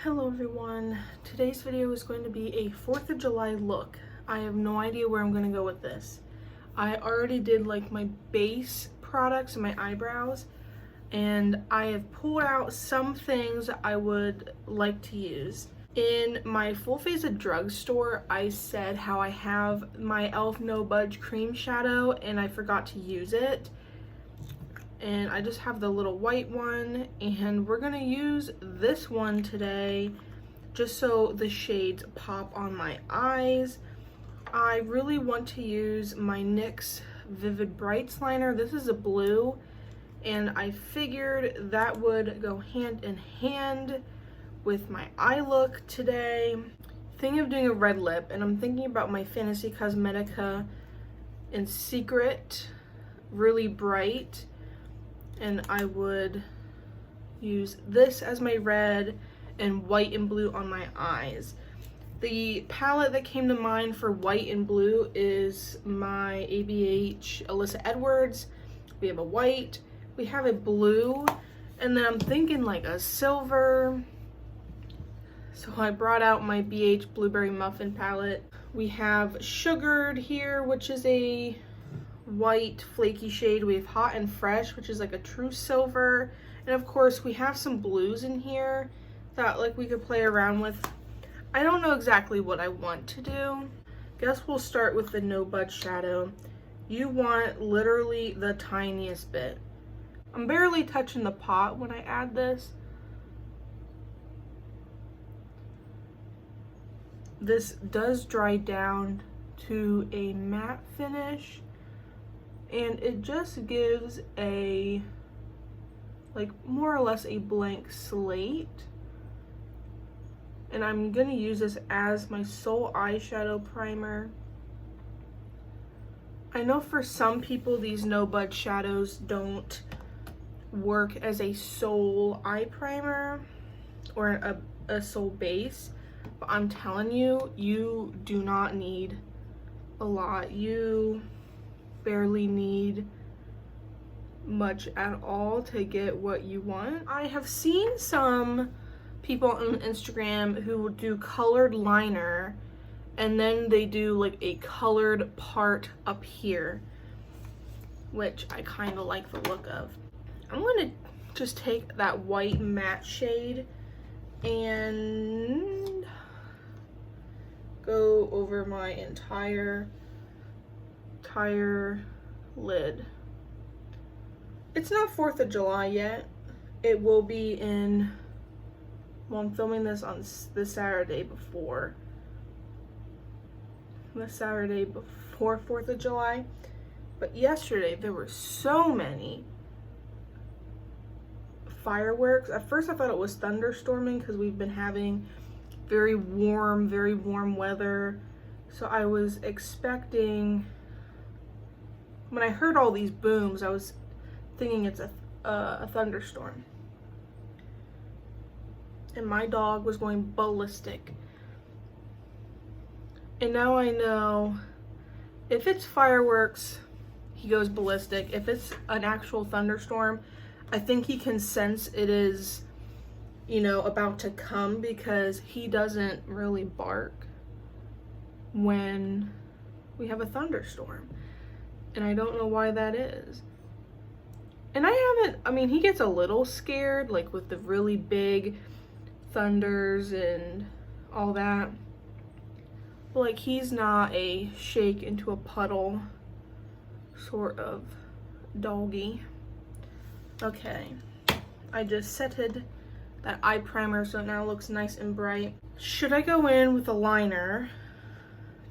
Hello everyone, today's video is going to be a 4th of July look. I have no idea where I'm going to go with this. I already did like my base products and my eyebrows, and I have pulled out some things I would like to use. In my Full Face of Drugstore, I said how I have my e.l.f. No Budge cream shadow and I forgot to use it. And I just have the little white one, and we're gonna use this one today just so the shades pop on my eyes. I really want to use my NYX Vivid Brights liner. This is a blue, and I figured that would go hand in hand with my eye look today. Thinking of doing a red lip, and I'm thinking about my Fantasy Cosmetica in Secret Really Bright, and I would use this as my red and white and blue on my eyes. The palette that came to mind for white and blue is my ABH Alyssa Edwards. We have a white, we have a blue, and then I'm thinking like a silver. So I brought out my BH Blueberry Muffin palette. We have Sugared here, which is a white flaky shade. We have Hot and Fresh, which is like a true silver, and of course we have some blues in here that like we could play around with. I don't know exactly what I want to do. Guess we'll start with the No Budge shadow. You want literally the tiniest bit. I'm barely touching the pot when I add this. This does dry down to a matte finish, and it just gives a, like, more or less a blank slate. And I'm gonna use this as my sole eyeshadow primer. I know for some people these No Budge shadows don't work as a sole eye primer or a sole base, but I'm telling you, you do not need a lot. You barely need much at all to get what you want. I have seen some people on Instagram who do colored liner and then they do like a colored part up here, which I kind of like the look of. I'm gonna just take that white matte shade and go over my entire lid. It's not 4th of July yet. It will be in, well, I'm filming this on the Saturday before 4th of July. But yesterday there were so many fireworks. At first I thought it was thunderstorming because we've been having very warm weather. So I was expecting, when I heard all these booms, I was thinking it's a thunderstorm. And my dog was going ballistic. And now I know if it's fireworks, he goes ballistic. If it's an actual thunderstorm, I think he can sense it is, you know, about to come, because he doesn't really bark when we have a thunderstorm. And I don't know why that is. And I mean, he gets a little scared, like with the really big thunders and all that. But like, he's not a shake into a puddle sort of doggy. Okay, I just setted that eye primer so it now looks nice and bright. Should I go in with a liner,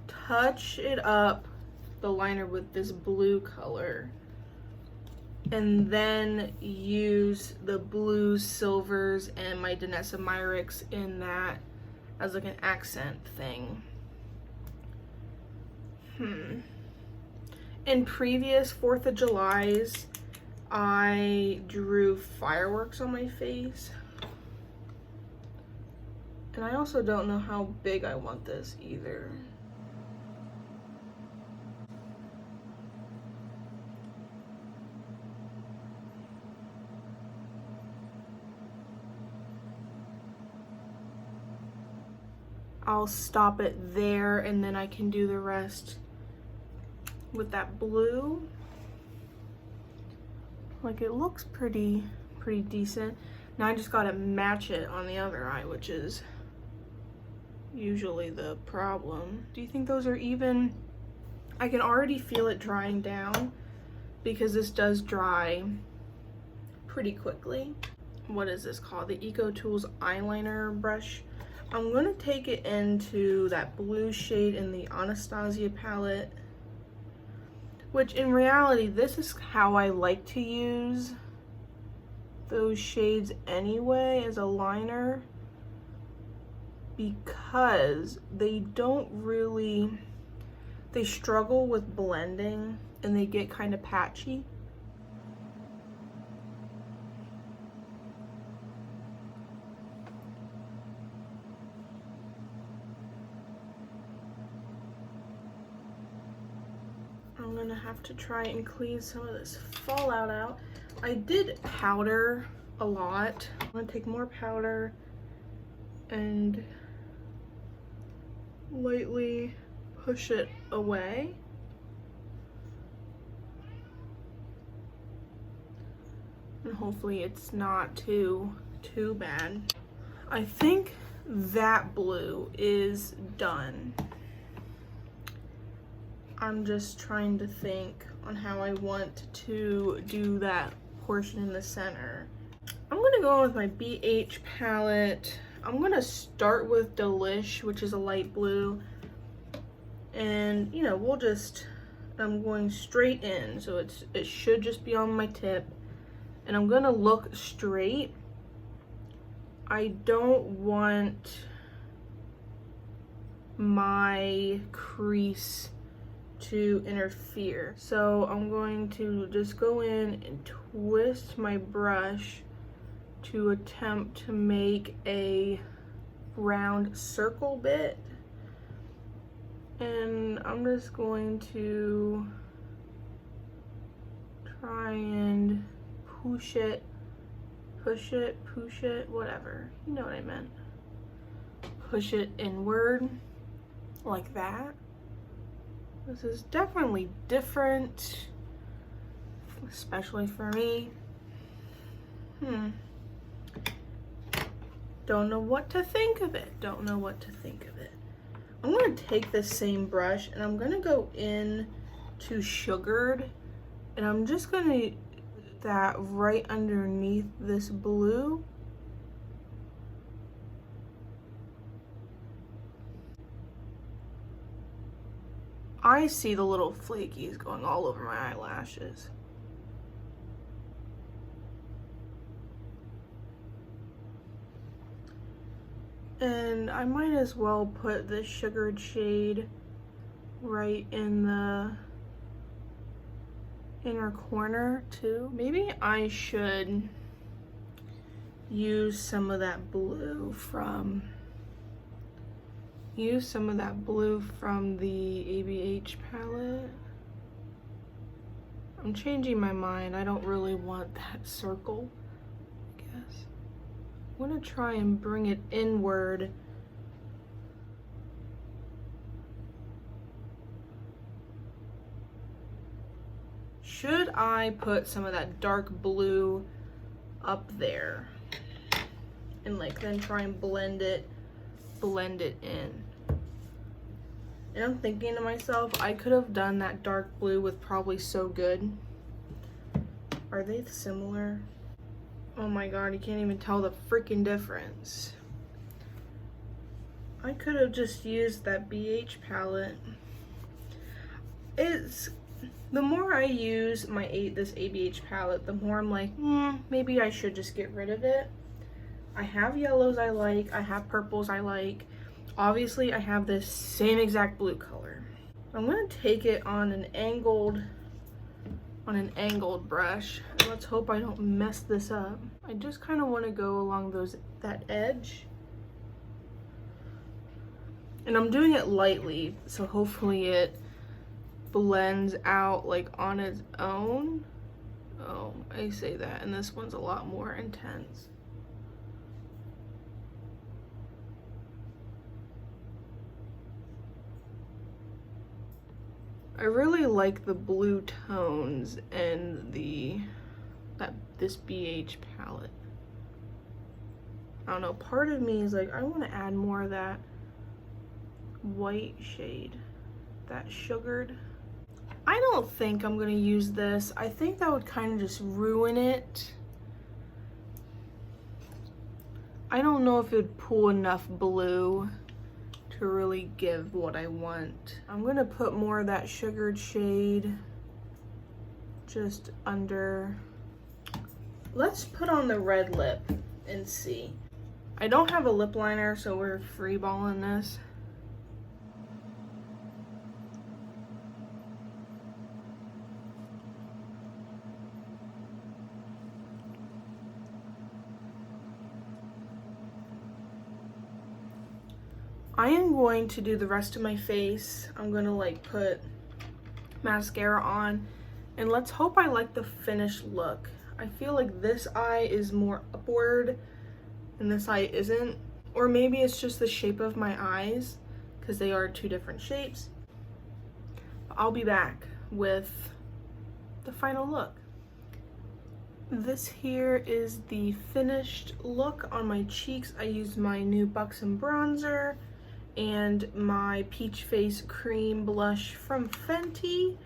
touch it up, the liner with this blue color, and then use the blues, silvers, and my Danessa Myricks in that as like an accent thing? In previous 4th of Julys, I drew fireworks on my face. And I also don't know how big I want this either. I'll stop it there and then I can do the rest with that blue. Like, it looks pretty decent. Now I just gotta match it on the other eye, which is usually the problem. Do you think those are even? I can already feel it drying down because this does dry pretty quickly. What is this called? The EcoTools eyeliner brush. I'm gonna take it into that blue shade in the Anastasia palette, which in reality, this is how I like to use those shades anyway as a liner, because they don't really, they struggle with blending and they get kind of patchy. I'm gonna have to try and clean some of this fallout out. I did powder a lot. I'm gonna take more powder and lightly push it away. And hopefully it's not too bad. I think that blue is done. I'm just trying to think on how I want to do that portion in the center. I'm gonna go with my BH palette. I'm gonna start with Delish, which is a light blue. And you know, I'm going straight in, so it should just be on my tip. And I'm gonna look straight. I don't want my crease to interfere. So I'm going to just go in and twist my brush to attempt to make a round circle bit. And I'm just going to try and push it, whatever. You know what I meant. Push it inward like that. This is definitely different, especially for me. Don't know what to think of it. I'm gonna take this same brush and I'm gonna go in to Sugared, and I'm just gonna do that right underneath this blue. I see the little flakies going all over my eyelashes. And I might as well put this Sugared shade right in the inner corner too. Maybe I should use some of that blue from the ABH palette. I'm changing my mind. I don't really want that circle, I guess. I'm gonna try and bring it inward. Should I put some of that dark blue up there and like then try and blend it in? And I'm thinking to myself, I could have done that dark blue with probably So Good. Are they similar? Oh my god, you can't even tell the freaking difference. I could have just used that BH palette. The more I use this ABH palette, the more I'm like, maybe I should just get rid of it. I have yellows I like, I have purples I like. Obviously, I have this same exact blue color. I'm gonna take it on an angled brush. And let's hope I don't mess this up. I just kind of want to go along that edge. And I'm doing it lightly, so hopefully it blends out like on its own. Oh, I say that, and this one's a lot more intense. I really like the blue tones in this BH palette. I don't know, part of me is like, I want to add more of that white shade, that sugared. I don't think I'm gonna use this. I think that would kind of just ruin it. I don't know if it would pull enough blue to really give what I want. I'm gonna put more of that sugared shade just under. Let's put on the red lip and see. I don't have a lip liner, so we're freeballing this. I am going to do the rest of my face. I'm gonna like put mascara on, and let's hope I like the finished look. I feel like this eye is more upward and this eye isn't, or maybe it's just the shape of my eyes because they are two different shapes. I'll be back with the final look. This here is the finished look on my cheeks. I used my new Buxom bronzer and my Peach Face cream blush from Fenty,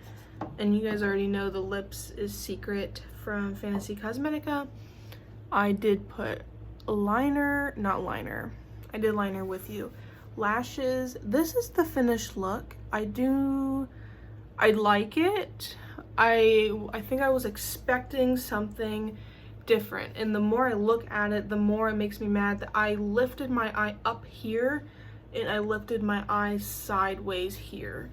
and you guys already know the lips is Secret from Fantasy Cosmetica. I did put liner, I did liner with you. Lashes, this is the finished look. I like it. I think I was expecting something different, and the more I look at it, the more it makes me mad that I lifted my eye up here and I lifted my eye sideways here.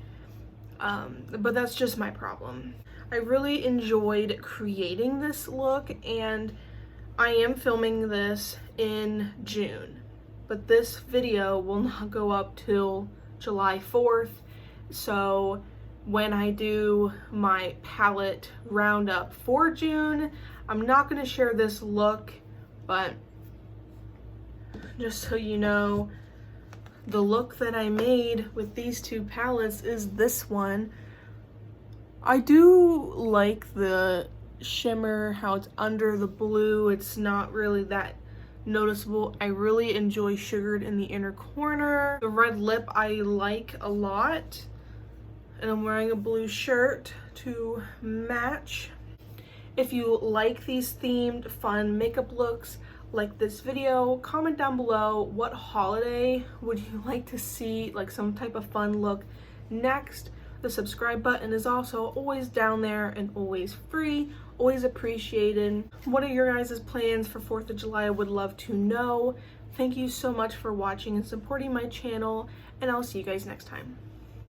But that's just my problem. I really enjoyed creating this look, and I am filming this in June, but this video will not go up till July 4th. So when I do my palette roundup for June, I'm not going to share this look, but just so you know, the look that I made with these two palettes is this one. I do like the shimmer, how it's under the blue. It's not really that noticeable. I really enjoy sugared in the inner corner. The red lip I like a lot, and I'm wearing a blue shirt to match. If you like these themed fun makeup looks like this video, comment down below what holiday would you like to see, like some type of fun look next. The subscribe button is also always down there and always free, always appreciated. What are your guys' plans for 4th of July? I would love to know. Thank you so much for watching and supporting my channel, and I'll see you guys next time.